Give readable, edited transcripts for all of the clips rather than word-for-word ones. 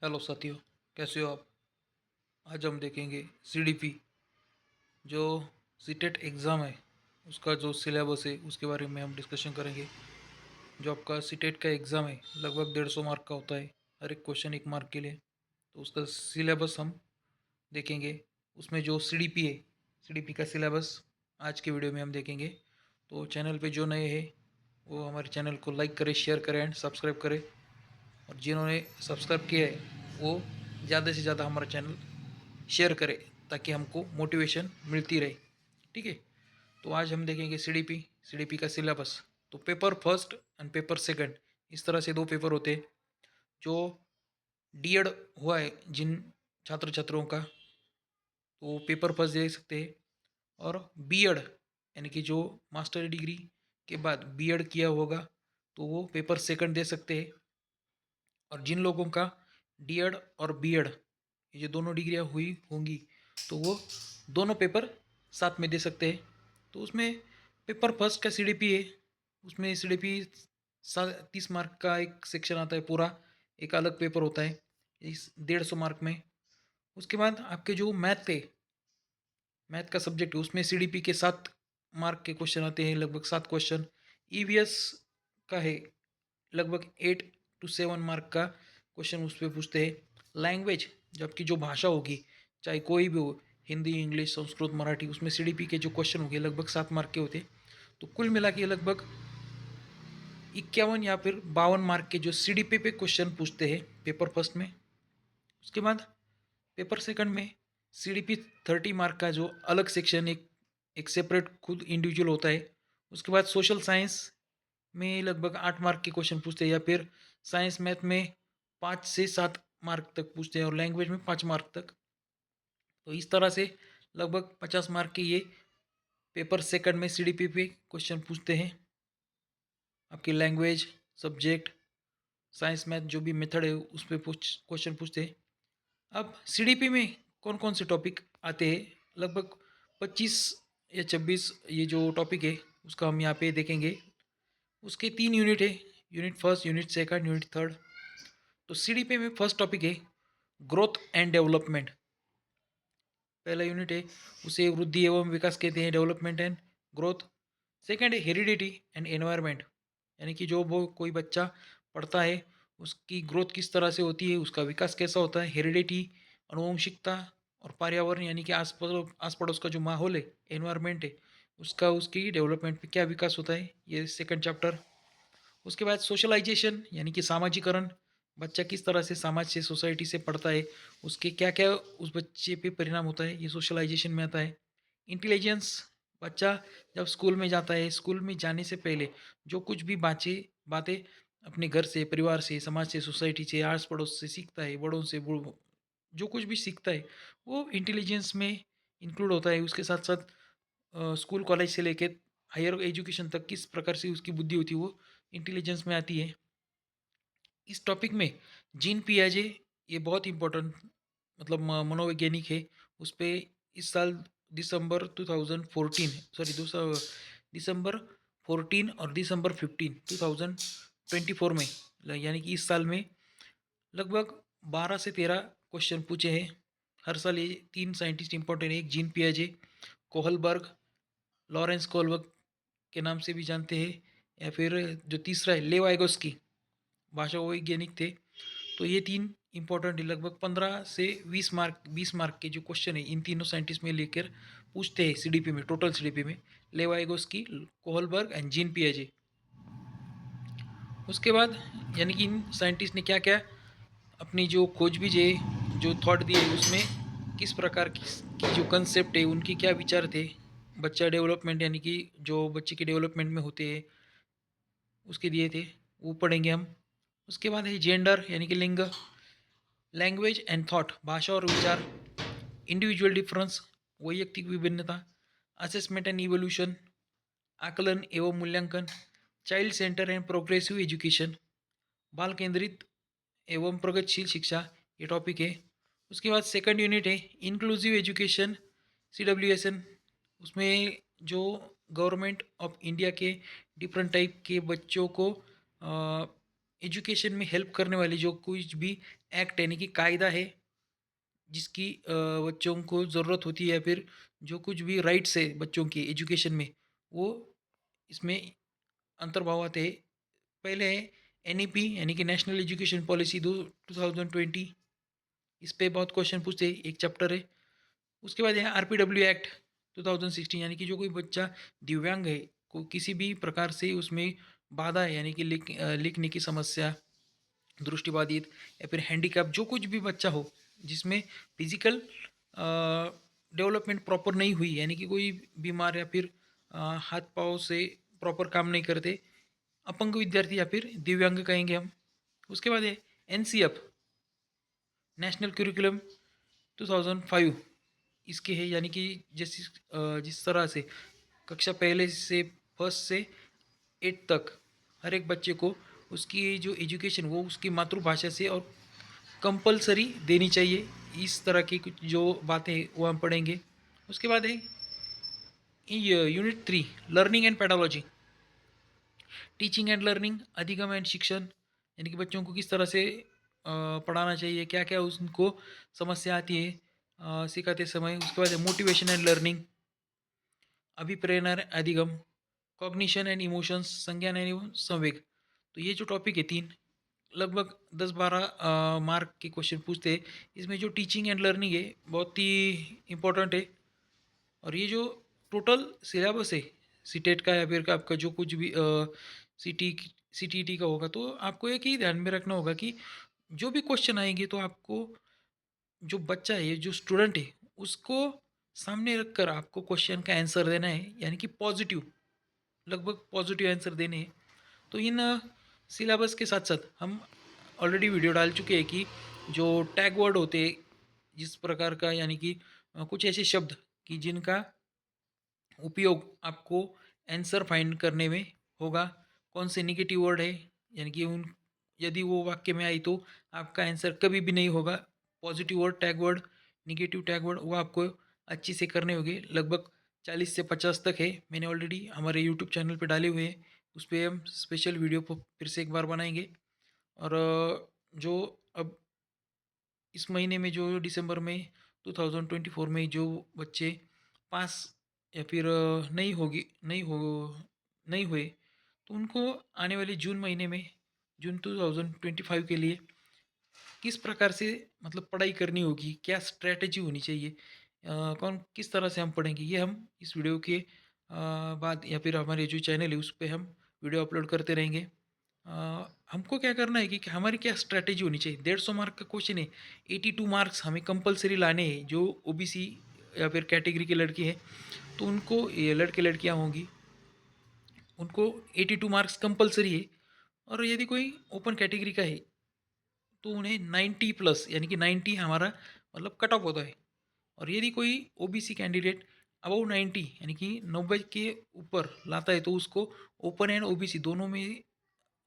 Hello साथियों, कैसे हो आप। आज हम देखेंगे सीडीपी जो सीटेट एग्ज़ाम है उसका जो सिलेबस है उसके बारे में हम डिस्कशन करेंगे। जो आपका सीटेट का एग्ज़ाम है लगभग 150 मार्क का होता है। हर एक क्वेश्चन 1 मार्क के लिए। तो उसका सिलेबस हम देखेंगे। उसमें जो सीडीपी है, सीडीपी का सिलेबस आज के वीडियो में हम देखेंगे। तो चैनल पे जो नए हैं वो हमारे चैनल को लाइक करें, शेयर करें एंड सब्सक्राइब करें। और जिन्होंने सब्सक्राइब किया है वो ज़्यादा से ज़्यादा हमारा चैनल शेयर करें ताकि हमको मोटिवेशन मिलती रहे। ठीक है। तो आज हम देखेंगे सीडीपी का सिलेबस। तो paper first and paper second, इस तरह से दो पेपर होते हैं। जो डीएड हुआ है जिन छात्र छात्रों का, तो वो पेपर फर्स्ट दे सकते हैं। और बीएड यानी कि जो मास्टर डिग्री के बाद बीएड किया होगा तो वो पेपर सेकंड दे सकते हैं। और जिन लोगों का डीएड और बीएड ये दोनों डिग्रियां हुई होंगी तो वो दोनों पेपर साथ में दे सकते हैं। तो उसमें पेपर फर्स्ट का सीडीपी है। उसमें सीडीपी 30 मार्क का एक सेक्शन आता है पूरा। एक अलग पेपर होता है इस 150 मार्क में। उसके बाद आपके जो मैथ का सब्जेक्ट है उसमें सीडीपी के 7 मार्क के क्वेश्चन आते हैं, लगभग 7 क्वेश्चन। ईवीएस का है लगभग 8 to 7 मार्क का क्वेश्चन उस पर पूछते हैं। लैंग्वेज जो आपकी जो भाषा होगी, चाहे कोई भी हो, हिंदी, इंग्लिश, संस्कृत, मराठी, उसमें सीडीपी के जो क्वेश्चन होंगे लगभग 7 मार्क के होते हैं। तो कुल मिला के लगभग 51 या फिर 52 मार्क के जो सीडीपी पे क्वेश्चन पूछते हैं पेपर फर्स्ट में। उसके बाद पेपर सेकंड में सीडीपी 30 मार्क का जो अलग सेक्शन एक सेपरेट खुद इंडिविजुअल होता है। उसके बाद सोशल साइंस में लगभग 8 मार्क के क्वेश्चन पूछते हैं, या फिर साइंस मैथ में 5 से 7 मार्क तक पूछते हैं, और लैंग्वेज में 5 मार्क तक। तो इस तरह से लगभग 50 मार्क के ये पेपर सेकंड में सीडीपी पे क्वेश्चन पूछते हैं। आपकी लैंग्वेज, सब्जेक्ट, साइंस मैथ जो भी मेथड है उस पर क्वेश्चन पूछते हैं। अब सीडीपी में कौन कौन से टॉपिक आते हैं, लगभग 25 या 26 ये जो टॉपिक है उसका हम यहाँ पे देखेंगे। उसके 3 यूनिट है, unit first, unit second, unit third. तो सीडीपी में फर्स्ट टॉपिक है ग्रोथ एंड डेवलपमेंट। पहला यूनिट है उसे वृद्धि एवं विकास कहते हैं, डेवलपमेंट एंड ग्रोथ। सेकंड है हेरिडिटी एंड एनवायरनमेंट, यानी कि जो वो कोई बच्चा पढ़ता है उसकी ग्रोथ किस तरह से होती है, उसका विकास कैसा होता है। हेरिडिटी अनुवंशिकता, और पर्यावरण यानी कि आस पड़ोस का जो माहौल है, एनवायरनमेंट है, उसका उसकी डेवलपमेंट पे क्या विकास होता है, ये सेकंड चैप्टर। उसके बाद सोशलाइजेशन यानी कि सामाजिकरण, बच्चा किस तरह से समाज से, सोसाइटी से पढ़ता है, उसके क्या क्या उस बच्चे पे परिणाम होता है, ये सोशलाइजेशन में आता है। इंटेलिजेंस, बच्चा जब स्कूल में जाता है, स्कूल में जाने से पहले जो कुछ भी बातें अपने घर से, परिवार से, समाज से, सोसाइटी से, आस पड़ोस से सीखता है, बड़ों से, जो कुछ भी सीखता है वो इंटेलिजेंस में इंक्लूड होता है। उसके साथ साथ स्कूल कॉलेज से लेके हायर एजुकेशन तक किस प्रकार से उसकी बुद्धि होती है वो इंटेलिजेंस में आती है। इस टॉपिक में जीन पियाजे ये बहुत इम्पोर्टेंट, मतलब मनोवैज्ञानिक है। उस पे इस साल दिसंबर 2014, सॉरी दिसंबर 14 और दिसंबर 15 2024 में, यानी कि इस साल में लगभग 12 से 13 क्वेश्चन पूछे हैं। हर साल ये 3 साइंटिस्ट इंपॉर्टेंट है, एक जीन पियाजे, कोहलबर्ग, लॉरेंस कोहलबर्ग के नाम से भी जानते हैं, या फिर जो तीसरा है लेव वाइगोस्की, भाषा वैज्ञानिक थे। तो ये तीन इंपॉर्टेंट है, लगभग 15 से 20 मार्क 20 मार्क के जो क्वेश्चन है इन तीनों साइंटिस्ट में लेकर पूछते हैं सीडीपी में, टोटल सीडीपी में। लेवाइगोस्की, कोहलबर्ग एंड जीन पियाजे। उसके बाद यानी कि इन साइंटिस्ट ने क्या क्या अपनी जो खोजबीन है, जो थॉट दिए उसमें किस प्रकार की जो कंसेप्ट है उनकी क्या विचार थे, बच्चा डेवलपमेंट यानी कि जो बच्चे के डेवलपमेंट में होते हैं उसके दिए थे, वो पढ़ेंगे हम। उसके बाद है जेंडर यानी कि लिंग, लैंग्वेज एंड थॉट, भाषा और विचार, इंडिविजुअल डिफरेंस, वैयक्तिक विभिन्नता, असेसमेंट एंड इवोल्यूशन, आकलन एवं मूल्यांकन, child centre and progressive education, बाल केंद्रित एवं प्रगतिशील शिक्षा, ये टॉपिक है। उसके बाद सेकंड यूनिट है इंक्लूसिव एजुकेशन, CWSN। उसमें जो गवर्नमेंट ऑफ इंडिया के डिफरेंट टाइप के बच्चों को एजुकेशन में हेल्प करने वाली जो कुछ भी एक्ट यानी कि कायदा है जिसकी बच्चों को ज़रूरत होती है, या फिर जो कुछ भी राइट्स है बच्चों के एजुकेशन में, वो इसमें अंतर्भाव आते हैं। पहले है एनईपी यानी कि नेशनल एजुकेशन पॉलिसी दो 2020, इस पे बहुत क्वेश्चन पूछते हैं, एक चैप्टर है। उसके बाद है आरपीडब्ल्यू एक्ट 2016, यानी कि जो कोई बच्चा दिव्यांग है, को किसी भी प्रकार से उसमें बाधा है, यानी कि लिखने की समस्या, दृष्टिबाधित या फिर हैंडीकैप, जो कुछ भी बच्चा हो जिसमें फिजिकल डेवलपमेंट प्रॉपर नहीं हुई, यानी कि कोई बीमार या फिर हाथ पाँव से प्रॉपर काम नहीं करते, अपंग विद्यार्थी या फिर दिव्यांग कहेंगे हम। उसके बाद है एनसीएफ नेशनल करिकुलम 2005, इसके है, यानी कि जिस तरह से कक्षा पहले से फर्स्ट से एट तक हर एक बच्चे को उसकी जो एजुकेशन वो उसकी मातृभाषा से और कंपलसरी देनी चाहिए। इस तरह की कुछ जो बातें वो हम पढ़ेंगे। उसके बाद है unit 3 learning and pedology, teaching and learning, अधिगम एंड शिक्षण, यानी कि बच्चों को किस तरह से पढ़ाना चाहिए, क्या क्या उनको समस्या आती है सिखाते समय। उसके बाद मोटिवेशन एंड लर्निंग, अभिप्रेरण अधिगम, कॉग्निशन एंड इमोशंस, संज्ञान एवं संवेग। तो ये जो टॉपिक है तीन, लगभग 10-12 मार्क के क्वेश्चन पूछते हैं। इसमें जो टीचिंग एंड लर्निंग है बहुत ही इम्पोर्टेंट है। और ये जो टोटल सिलेबस है सीटेट का या फिर का आपका जो कुछ भी सीटी सीटीटी का होगा, तो आपको एक ही ध्यान में रखना होगा कि जो भी क्वेश्चन आएंगे तो आपको जो बच्चा है जो स्टूडेंट है उसको सामने रखकर आपको क्वेश्चन का आंसर देना है, यानी कि पॉजिटिव, लगभग पॉजिटिव आंसर देने हैं। तो इन सिलेबस के साथ साथ हम ऑलरेडी वीडियो डाल चुके हैं कि जो टैग वर्ड होते हैं जिस प्रकार का, यानी कि कुछ ऐसे शब्द कि जिनका उपयोग आपको आंसर फाइंड करने में होगा। कौन से निगेटिव वर्ड है, यानी कि उन यदि वो वाक्य में आई तो आपका आंसर कभी भी नहीं होगा। Positive word tag word, negative tag word, वो आपको अच्छे से करने होंगे। लगभग 40 से 50 तक है, मैंने ऑलरेडी हमारे यूट्यूब चैनल पे डाले हुए हैं। उस पर हम स्पेशल वीडियो फिर से एक बार बनाएंगे। और जो अब इस महीने में जो दिसंबर में 2024 में जो बच्चे पास या फिर नहीं हुए, तो उनको आने वाले जून महीने में, जून 2025 के लिए किस प्रकार से मतलब पढ़ाई करनी होगी, क्या स्ट्रैटेजी होनी चाहिए, कौन किस तरह से हम पढ़ेंगे, ये हम इस वीडियो के बाद या फिर हमारे जो चैनल है उस पर हम वीडियो अपलोड करते रहेंगे। हमको क्या करना है कि हमारी क्या स्ट्रैटेजी होनी चाहिए। 150 मार्क का क्वेश्चन है, 82 मार्क्स हमें कंपलसरी लाने हैं। जो ओबीसी या फिर कैटेगरी के लड़के हैं तो उनको, ये लड़के लड़कियां होंगी, उनको 82 मार्क्स कंपलसरी है। और यदि कोई ओपन कैटेगरी का है तो उन्हें 90 प्लस, यानी कि 90 हमारा मतलब कट ऑफ होता है। और यदि कोई ओबीसी कैंडिडेट अबव 90 यानी कि 90 के ऊपर लाता है तो उसको ओपन एंड ओबीसी दोनों में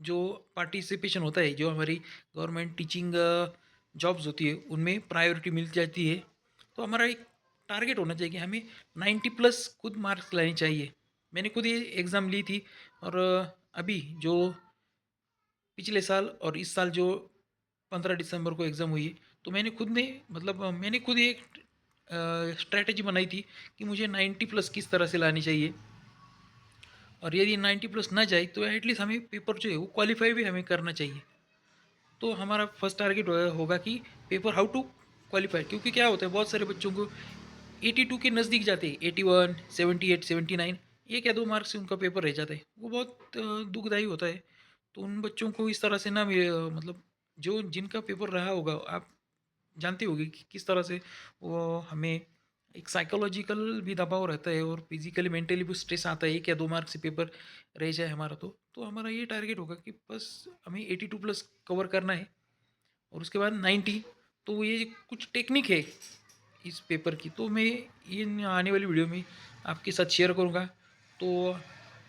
जो पार्टिसिपेशन होता है, जो हमारी गवर्नमेंट टीचिंग जॉब्स होती है उनमें प्रायोरिटी मिल जाती है। तो हमारा एक टारगेट होना चाहिए कि हमें 90 प्लस खुद मार्क्स लानी चाहिए। मैंने खुद ये एग्ज़ाम ली थी। और अभी जो पिछले साल और इस साल जो 15 दिसंबर को एग्ज़ाम हुई है, तो मैंने खुद ने मतलब मैंने खुद ही एक स्ट्रैटेजी बनाई थी कि मुझे 90 प्लस किस तरह से लानी चाहिए। और यदि 90 प्लस ना जाए तो एटलीस्ट हमें पेपर जो है वो क्वालिफाई भी हमें करना चाहिए। तो हमारा फर्स्ट टारगेट होगा कि पेपर हाउ टू क्वालिफाई, क्योंकि क्या होता है बहुत सारे बच्चों को 82 के नज़दीक जाते हैं, 81, 78, 79, एक या दो मार्क्स से उनका पेपर रह जाता है। वो बहुत दुखदायी होता है। तो उन बच्चों को इस तरह से ना मिले, मतलब जो जिनका पेपर रहा होगा, आप जानते होगे कि किस तरह से वो हमें एक साइकोलॉजिकल भी दबाव रहता है और फिजिकली मेंटली भी स्ट्रेस आता है। एक या दो मार्क्स से पेपर रह जाए हमारा, तो हमारा ये टारगेट होगा कि बस हमें 82 प्लस कवर करना है। और उसके बाद 90। तो ये कुछ टेक्निक है इस पेपर की, तो मैं इन आने वाली वीडियो में आपके साथ शेयर करूँगा। तो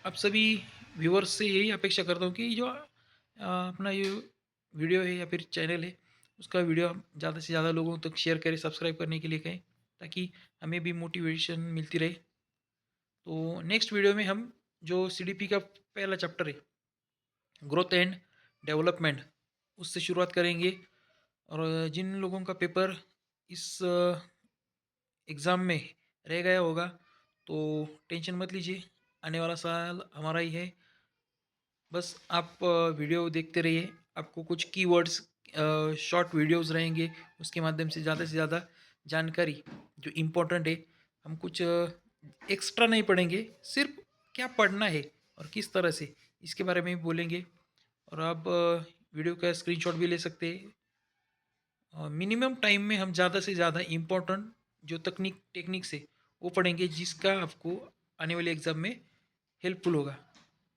आप सभी व्यूअर्स से यही अपेक्षा करता हूँ कि जो अपना ये वीडियो है या फिर चैनल है उसका वीडियो आप ज़्यादा से ज़्यादा लोगों तक शेयर करें, सब्सक्राइब करने के लिए कहें, ताकि हमें भी मोटिवेशन मिलती रहे। तो नेक्स्ट वीडियो में हम जो सीडीपी का पहला चैप्टर है, ग्रोथ एंड डेवलपमेंट, उससे शुरुआत करेंगे। और जिन लोगों का पेपर इस एग्ज़ाम में रह गया होगा, तो टेंशन मत लीजिए, आने वाला साल हमारा ही है। बस आप वीडियो देखते रहिए, आपको कुछ कीवर्ड्स, शॉर्ट वीडियोस रहेंगे, उसके माध्यम से ज़्यादा जानकारी जो इम्पोर्टेंट है, हम कुछ एक्स्ट्रा नहीं पढ़ेंगे, सिर्फ क्या पढ़ना है और किस तरह से, इसके बारे में भी बोलेंगे। और आप वीडियो का स्क्रीनशॉट भी ले सकते हैं। मिनिमम टाइम में हम ज़्यादा से ज़्यादा इम्पोर्टेंट जो टेक्निक्स है वो पढ़ेंगे, जिसका आपको आने वाले एग्ज़ाम में हेल्पफुल होगा।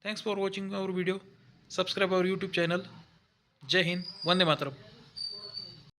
Thanks for watching our video, subscribe our YouTube channel. जय हिंद, वंदे मातरम।